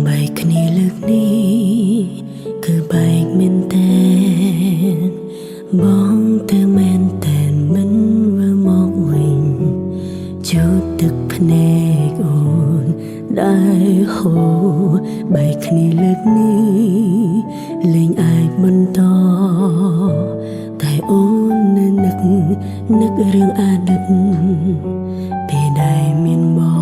បែកគ្នាលើកនេះគឺបែកមែនតែនបងទៅមែនតែនមិនវិលមកវិញជូតទឹកភ្នែកអូនដែលហូរបែកគ្នាលើកនេះលែងអាចបន្តតែអូននៅនឹករឿងអតីតពេលដែលមានបង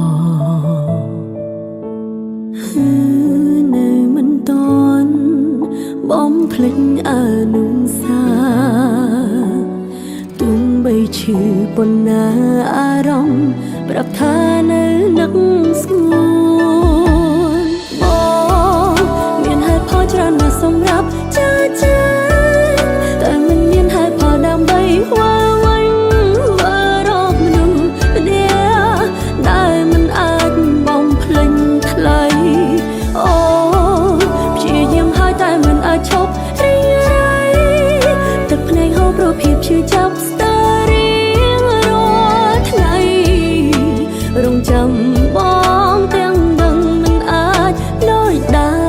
នៅមិនតន់បំភ្លេចអនុសាទុំបីឈឺប៉ុណ្ណាអារម្មណ៍ប្រាប់ថានៅនឹកស្ងួនបងមានហេតុផលច្រើនណាស់សម្រាប់ចាតែមិនមានហេតុផលដើម្បីវល់វិញវារកមនុស្សម្នាក់ដែលមិនអាចបំភ្លេចថ្លៃអូព្យាយាមហើយតែមិនអាចឈប់រីករាយទឹកភ្នែកហូរព្រោះភាពឈឺចាប់ស្ទើររៀងរាល់ថ្ងៃរងចាំបងទាំងដឹងមិនអាចដូចដែរ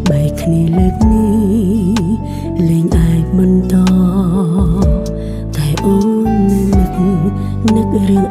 បែកគ្នាលើកនេះលែងអាចបន្តតែអូននៅនឹករឿង